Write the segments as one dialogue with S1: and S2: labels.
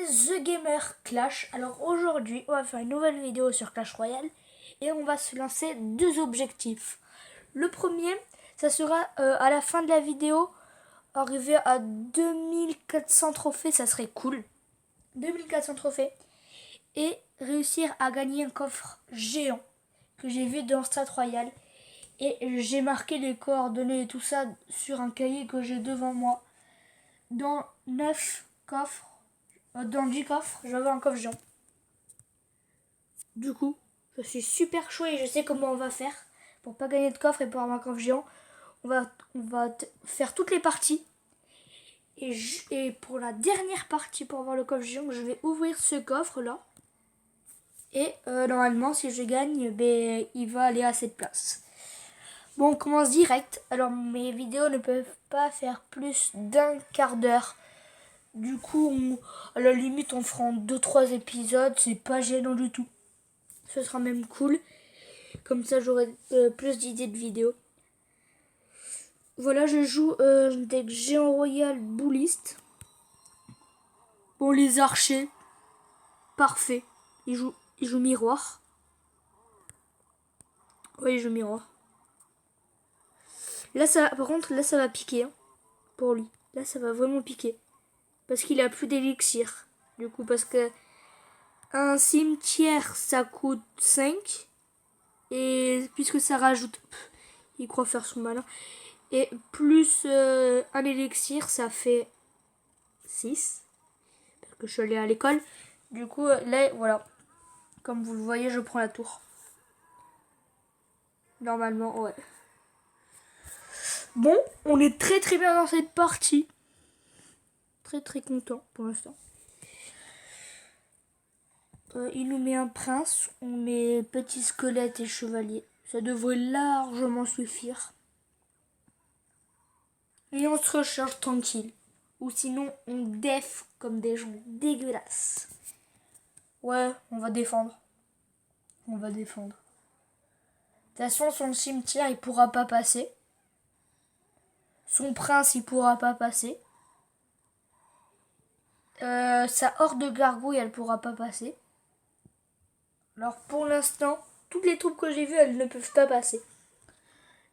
S1: The Gamer Clash. Alors aujourd'hui, on va faire une nouvelle vidéo sur Clash Royale et on va se lancer deux objectifs. Le premier, ça sera à la fin de la vidéo, arriver à 2400 trophées, ça serait cool. 2400 trophées et réussir à gagner un coffre géant que j'ai vu dans Stade Royal. Et j'ai marqué les coordonnées et tout ça sur un cahier que j'ai devant moi. Dans 9 coffres. Dans 10 coffres, j'avais un coffre géant. Du coup, je suis super chaud et je sais comment on va faire pour pas gagner de coffre et pour avoir un coffre géant. On va faire toutes les parties. Et pour la dernière partie, pour avoir le coffre géant, je vais ouvrir ce coffre là. Et normalement, si je gagne, ben, il va aller à cette place. Bon, on commence direct. Alors, mes vidéos ne peuvent pas faire plus d'un quart d'heure. Du coup, à la limite, on fera en 2-3 épisodes. C'est pas gênant du tout. Ce sera même cool. Comme ça, j'aurai plus d'idées de vidéos. Voilà, je joue deck géant royal bouliste. Bon, les archers. Parfait. Il joue miroir. Oui, il joue miroir. Là, par contre, là, ça va piquer. Hein, pour lui. Là, ça va vraiment piquer. Parce qu'il a plus d'élixir. Du coup, parce que un cimetière, ça coûte 5. Et puisque ça rajoute... il croit faire son malin. Et plus un élixir, ça fait 6. Parce que je suis allée à l'école. Du coup, là, voilà. Comme vous le voyez, je prends la tour. Normalement, ouais. Bon, on est très très bien dans cette partie. Très très content pour l'instant. Il nous met un prince. On met petit squelette et chevalier. Ça devrait largement suffire. Et on se recharge tranquille. Ou sinon, on def comme des gens dégueulasses. Ouais, on va défendre. On va défendre. De toute façon, son cimetière, il pourra pas passer. Son prince, il pourra pas passer. Sa horde de gargouilles, elle pourra pas passer. Alors, pour l'instant, toutes les troupes que j'ai vues, elles ne peuvent pas passer.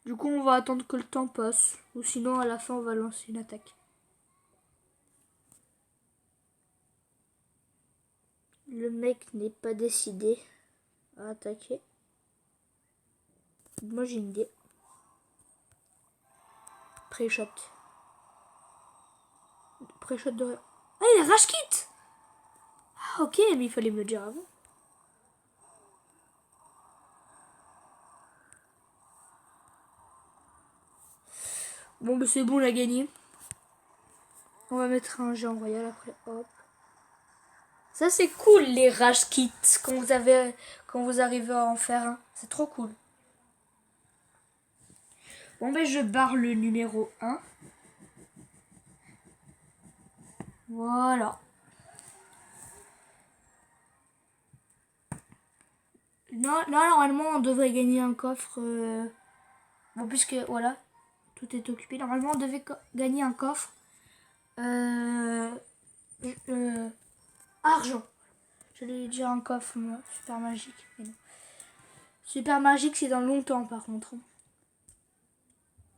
S1: Du coup, on va attendre que le temps passe. Ou sinon, à la fin, on va lancer une attaque. Le mec n'est pas décidé à attaquer. Moi, j'ai une idée. Pré-shot. Pré-shot de... Ah, il a rage kit. Ah, ok, mais il fallait me le dire avant. Bon, bah c'est bon, on a gagné. On va mettre un géant royal après. Hop. Ça, c'est cool, les rage kits, quand vous arrivez à en faire un. C'est trop cool. Bon, ben, je barre le numéro 1. Voilà. Non, là, normalement, on devrait gagner un coffre. Bon, puisque, voilà, tout est occupé. Normalement, on devait gagner un coffre. Argent. J'allais dire un coffre, moi. Super magique. Mais non. Super magique, c'est dans longtemps, par contre.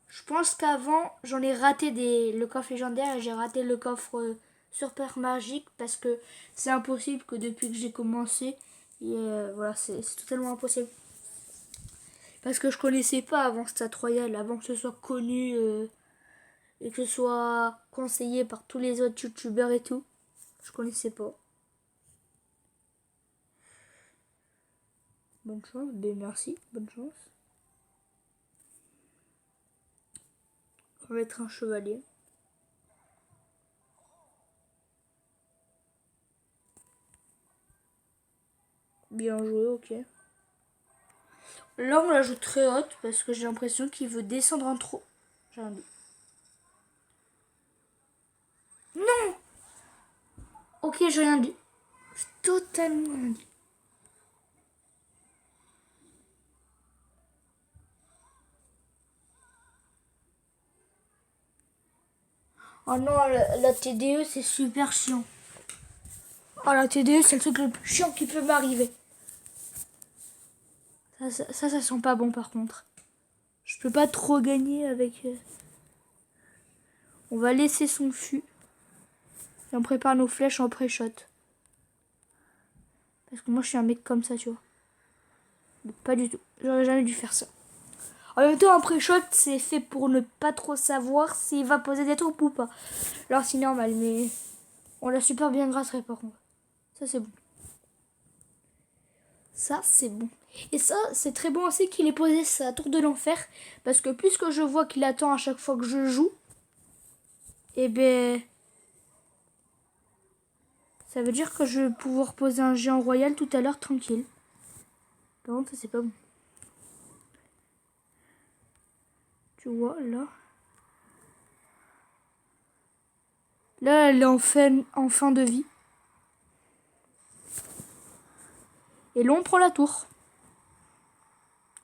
S1: Je pense qu'avant, j'en ai raté le coffre légendaire et j'ai raté le coffre super magique parce que c'est impossible que depuis que j'ai commencé, voilà, c'est totalement impossible. Parce que je connaissais pas avant Stade Royal, avant que ce soit connu et que ce soit conseillé par tous les autres youtubeurs et tout. Je connaissais pas. Bonne chance, ben merci, bonne chance. On va mettre un chevalier. Bien joué, ok. Là, on la joue très haute parce que j'ai l'impression qu'il veut descendre en trop. J'ai un doute. Non! Ok, j'ai rien dit. J'ai totalement rien dit. Oh non, la TDE, c'est super chiant. Oh la TD, c'est le truc le plus chiant qui peut m'arriver. Ça sent pas bon par contre. Je peux pas trop gagner avec... On va laisser son fût. Et on prépare nos flèches en pré-shot. Parce que moi je suis un mec comme ça, tu vois. Mais pas du tout. J'aurais jamais dû faire ça. En même temps, un pré-shot, c'est fait pour ne pas trop savoir s'il va poser des troupes ou pas. Alors c'est normal, mais on l'a super bien gracé par contre. Ça c'est bon. Ça c'est bon. Et ça, c'est très bon aussi qu'il ait posé sa tour de l'enfer. Parce que puisque je vois qu'il attend à chaque fois que je joue, et ben... ça veut dire que je vais pouvoir poser un géant royal tout à l'heure tranquille. Par contre, ça c'est pas bon. Tu vois, là. Là, elle est en fin de vie. Et là, on prend la tour.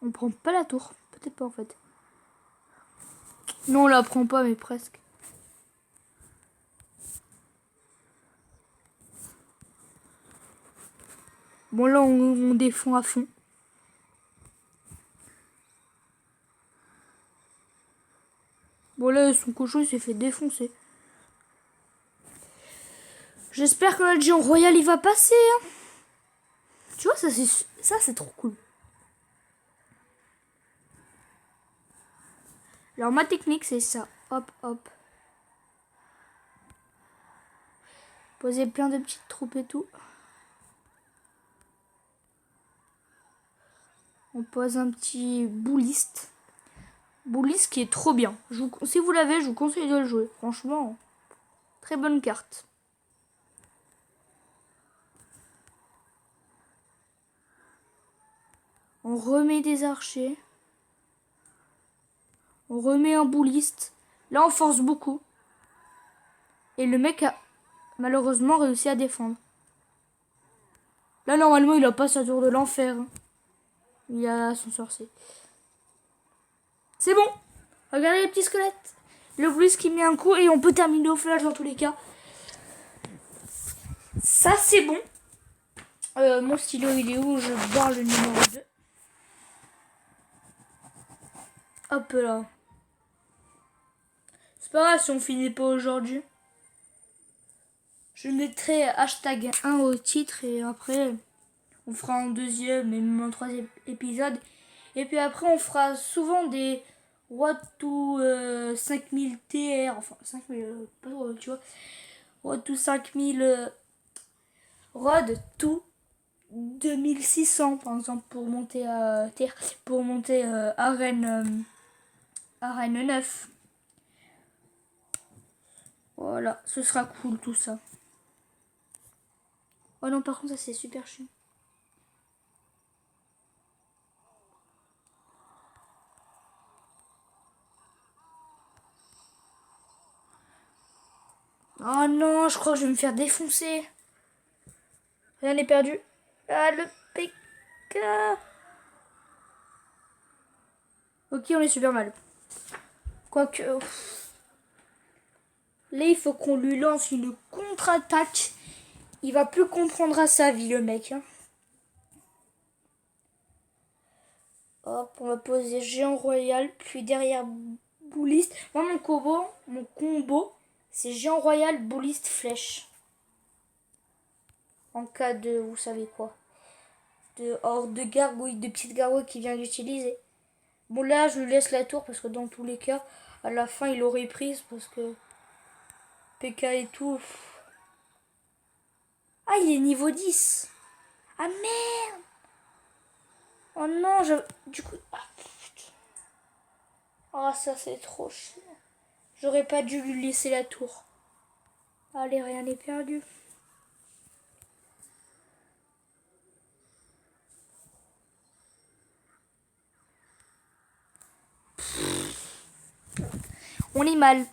S1: On prend pas la tour. Peut-être pas, en fait. Non, on la prend pas, mais presque. Bon, là, on défend à fond. Bon, là, son cochon, il s'est fait défoncer. J'espère que notre géant royal, il va passer. Hein. Tu vois, ça c'est trop cool. Alors, ma technique, c'est ça. Hop, hop. Poser plein de petites troupes et tout. On pose un petit bouliste. Bouliste qui est trop bien. Si vous l'avez, je vous conseille de le jouer. Franchement, très bonne carte. On remet des archers. On remet un bouliste. Là, on force beaucoup. Et le mec a malheureusement réussi à défendre. Là, normalement, il a pas sa tour de l'enfer. Il a son sorcier. C'est bon. Regardez les petits squelettes. Le bouliste qui met un coup et on peut terminer au flash dans tous les cas. Ça, c'est bon. Mon stylo, il est où? Je barre le numéro 2. Hop là. C'est pas grave si on finit pas aujourd'hui. Je mettrai hashtag 1 au titre et après on fera un deuxième et même un troisième épisode. Et puis après on fera souvent des Road to 5000 TR. Enfin 5000, pas trop, tu vois. Road to 5000... Road to 2600 par exemple pour monter à TR. Pour monter arène 9. Voilà, ce sera cool tout ça. Oh non, par contre, ça c'est super chiant. Oh non, je crois que je vais me faire défoncer. Rien n'est perdu. Ah, le PK. Ok, on est super mal. Quoique... Là, il faut qu'on lui lance une contre-attaque. Il va plus comprendre à sa vie, le mec. Hein. Hop, on va poser géant royal, puis derrière bouliste. Moi, mon combo, c'est géant royal, bouliste, flèche. En cas de, vous savez quoi, de horde de gargouilles, de petites gargouilles qu'il vient d'utiliser. Bon, là, je lui laisse la tour parce que dans tous les cas, à la fin, il aurait prise parce que PK et tout. Ah, il est niveau 10. Ah merde. Oh non, du coup... Ah, putain. Oh, ça c'est trop chiant. J'aurais pas dû lui laisser la tour. Allez, rien n'est perdu. On est mal.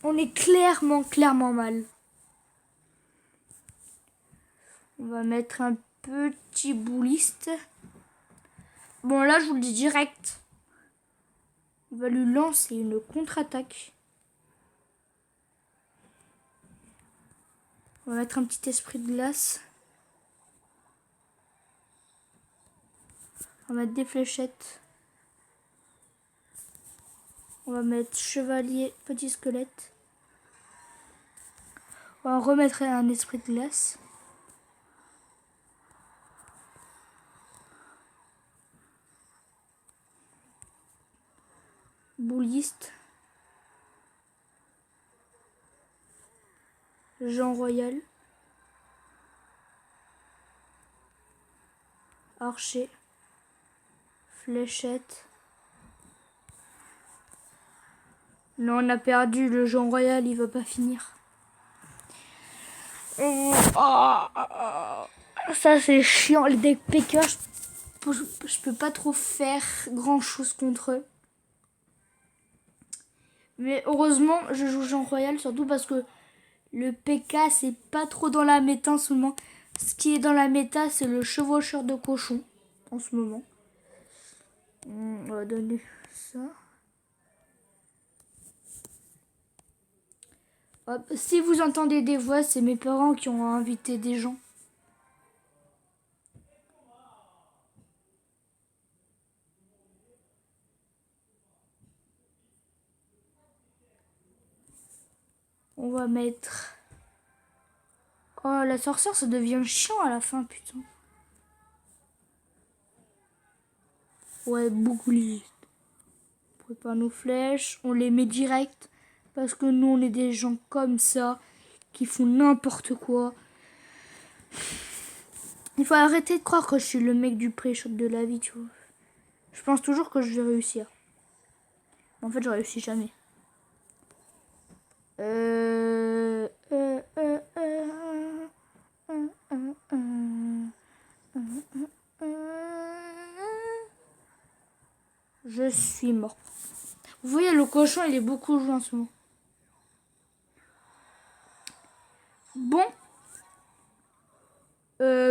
S1: On est clairement mal. On va mettre un petit bouliste. Bon, là, je vous le dis direct. On va lui lancer une contre-attaque. On va mettre un petit esprit de glace. On va mettre des fléchettes. On va mettre chevalier, petit squelette. On va remettre un esprit de glace. Bouliste. Jean Royal. Archer. Fléchette. Non, on a perdu. Le Jean Royal, il va pas finir. Ça, c'est chiant. Les deck P.K., je peux pas trop faire grand chose contre eux. Mais heureusement, je joue Jean Royal, surtout parce que le P.K., c'est pas trop dans la méta en ce moment. Ce qui est dans la méta, c'est le chevaucheur de cochon en ce moment. On va donner ça. Hop. Si vous entendez des voix, c'est mes parents qui ont invité des gens. On va mettre... Oh, la sorcière, ça devient chiant à la fin, putain. Ouais, bouclier. On prépare nos flèches, on les met direct. Parce que nous, on est des gens comme ça, qui font n'importe quoi. Il faut arrêter de croire que je suis le mec du pré-shot de la vie, tu vois. Je pense toujours que je vais réussir. En fait, je réussis jamais. Je suis mort. Vous voyez, le cochon, il est beaucoup joué en ce moment. Bon.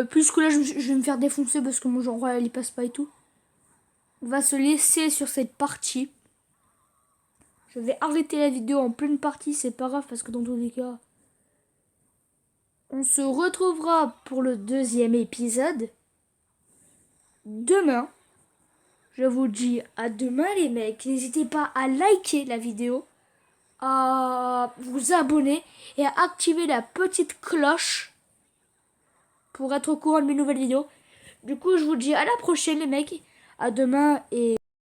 S1: Puisque là, je vais me faire défoncer parce que mon Jean Royal, il passe pas et tout. On va se laisser sur cette partie. Je vais arrêter la vidéo en pleine partie, c'est pas grave parce que dans tous les cas, on se retrouvera pour le deuxième épisode demain. Je vous dis à demain les mecs. N'hésitez pas à liker la vidéo, à vous abonner et à activer la petite cloche pour être au courant de mes nouvelles vidéos. Du coup, je vous dis à la prochaine les mecs. À demain et...